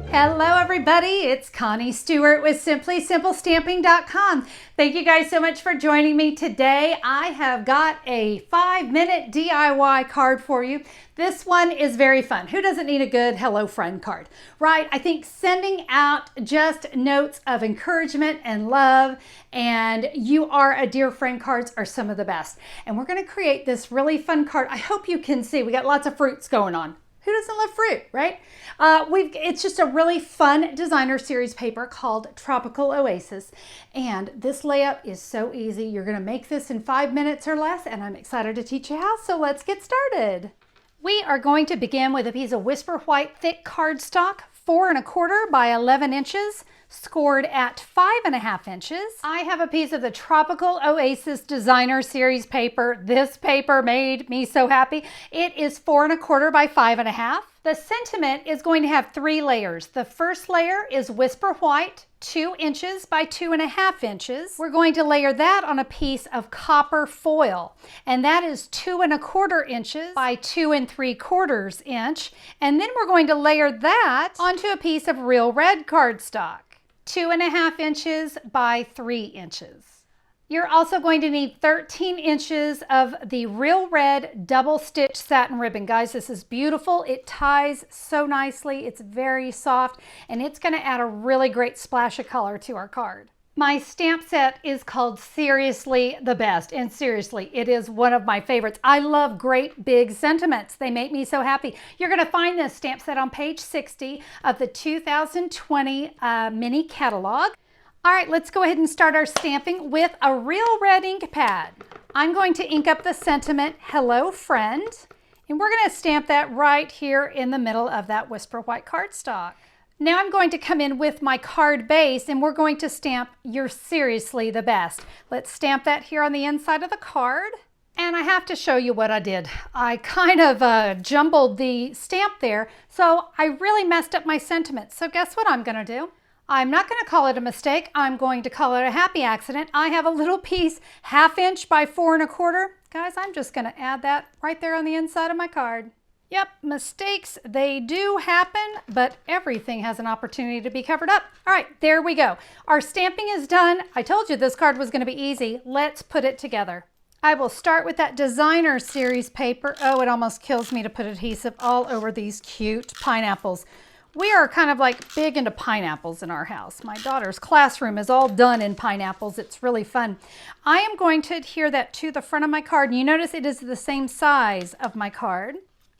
Hello everybody, it's Connie Stewart with SimplySimpleStamping.com. Thank you guys so much for joining me today. I have got a 5-minute DIY card for you. This one is very fun. Who doesn't need a good Hello Friend card, right? I think sending out just notes of encouragement and love and you are a dear friend cards are some of the best. And we're going to create this really fun card. I hope you can see we got lots of fruits going on. Who doesn't love fruit, right? It's just a really fun designer series paper called Tropical Oasis. And this layout is so easy. You're gonna make this in 5 minutes or less, and I'm excited to teach you how, so let's get started. We are going to begin with a piece of Whisper White thick cardstock, 4 1/4 by 11 inches, scored at 5 1/2 inches. I have a piece of the Tropical Oasis Designer Series paper. This paper made me so happy. It is 4 1/4 by 5 1/2. The sentiment is going to have 3 layers. The first layer is Whisper White, 2 inches by 2 1/2 inches. We're going to layer that on a piece of copper foil, and that is 2 1/4 inches by 2 3/4 inch. And then we're going to layer that onto a piece of real red cardstock, 2 1/2 inches by 3 inches. You're also going to need 13 inches of the real red double stitch satin ribbon. Guys, this is beautiful. It ties so nicely. It's very soft, and it's going to add a really great splash of color to our card. My stamp set is called Seriously the Best, and seriously, it is one of my favorites. I love great big sentiments. They make me so happy. You're going to find this stamp set on page 60 of the 2020 mini catalog. All right, let's go ahead and start our stamping with a real red ink pad. I'm going to ink up the sentiment, Hello Friend, and we're going to stamp that right here in the middle of that Whisper White cardstock. Now I'm going to come in with my card base and we're going to stamp You're Seriously the Best. Let's stamp that here on the inside of the card. And I have to show you what I did. I kind of jumbled the stamp there, so I really messed up my sentiment. So guess what I'm going to do? I'm not going to call it a mistake. I'm going to call it a happy accident. I have a little piece 1/2 inch by 4 1/4. Guys, I'm just going to add that right there on the inside of my card. Yep, mistakes, they do happen, but everything has an opportunity to be covered up. All right, there we go. Our stamping is done. I told you this card was going to be easy. Let's put it together. I will start with that designer series paper. Oh, it almost kills me to put adhesive all over these cute pineapples. We are kind of like big into pineapples in our house. My daughter's classroom is all done in pineapples. It's really fun. I am going to adhere that to the front of my card. And you notice it is the same size of my card.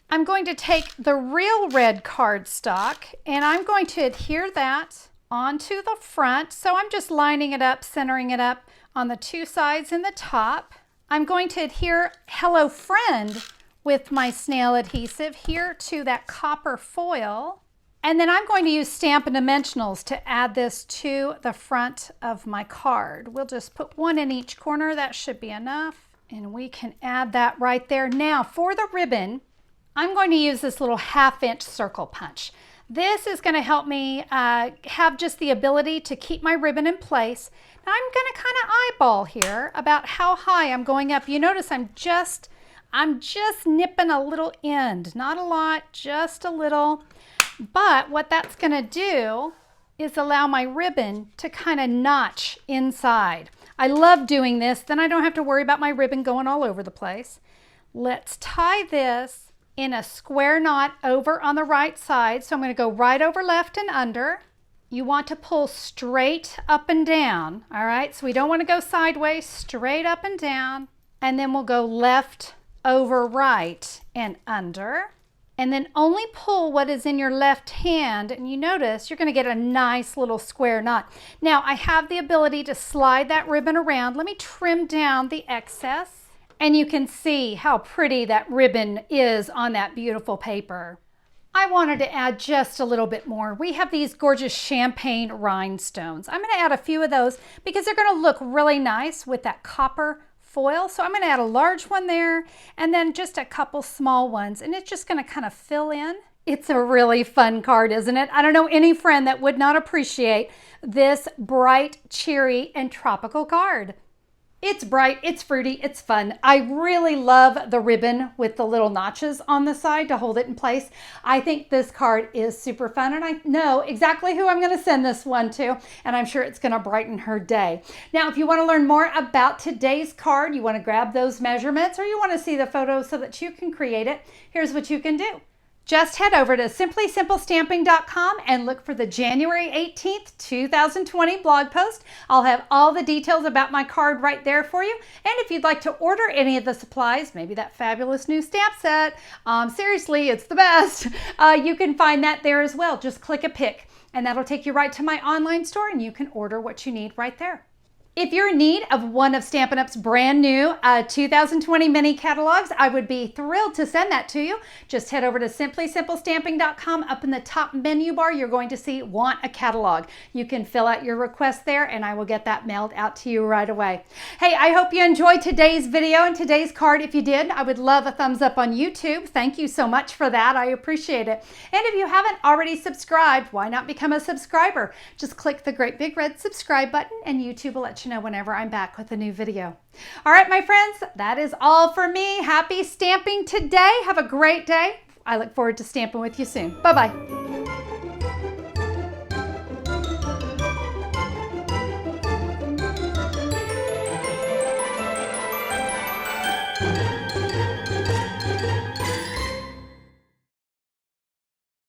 I'm going to take the real red cardstock and I'm going to adhere that onto the front. So I'm just lining it up, centering it up on the 2 sides and the top. I'm going to adhere Hello Friend with my snail adhesive here to that copper foil. And then I'm going to use Stampin' Dimensionals to add this to the front of my card. We'll just put 1 in each corner. That should be enough. And we can add that right there. Now for the ribbon, I'm going to use this little 1/2 inch circle punch. This is going to help me have just the ability to keep my ribbon in place. Now I'm going to kind of eyeball here about how high I'm going up. You notice I'm just nipping a little end. Not a lot, just a little. But what that's going to do is allow my ribbon to kind of notch inside. I love doing this, then I don't have to worry about my ribbon going all over the place. Let's tie this in a square knot over on the right side. So I'm going to go right over left and under. You want to pull straight up and down, all right? So we don't want to go sideways, straight up and down. And then we'll go left over right and under. And then only pull what is in your left hand, and you notice you're going to get a nice little square knot. Now I have the ability to slide that ribbon around. Let me trim down the excess, and you can see how pretty that ribbon is on that beautiful paper. I wanted to add just a little bit more. We have these gorgeous champagne rhinestones. I'm going to add a few of those because they're going to look really nice with that copper foil. So I'm going to add a large one there and then just a couple small ones, and it's just going to kind of fill in. It's a really fun card, isn't it? I don't know any friend that would not appreciate this bright, cheery, and tropical card. It's bright, it's fruity, it's fun. I really love the ribbon with the little notches on the side to hold it in place. I think this card is super fun, and I know exactly who I'm going to send this one to, and I'm sure it's going to brighten her day. Now, if you want to learn more about today's card, you want to grab those measurements, or you want to see the photo so that you can create it, here's what you can do. Just head over to simplysimplestamping.com and look for the January 18th, 2020 blog post. I'll have all the details about my card right there for you. And if you'd like to order any of the supplies, maybe that fabulous new stamp set, seriously, it's the best, you can find that there as well. Just click a pick and that'll take you right to my online store and you can order what you need right there. If you're in need of one of Stampin' Up's brand new 2020 mini catalogs, I would be thrilled to send that to you. Just head over to simplysimplestamping.com. Up in the top menu bar, you're going to see Want a Catalog. You can fill out your request there and I will get that mailed out to you right away. Hey, I hope you enjoyed today's video and today's card. If you did, I would love a thumbs up on YouTube. Thank you so much for that. I appreciate it. And if you haven't already subscribed, why not become a subscriber? Just click the great big red subscribe button and YouTube will let you know whenever I'm back with a new video. All right, my friends, that is all for me. Happy stamping today. Have a great day. I look forward to stamping with you soon. Bye-bye.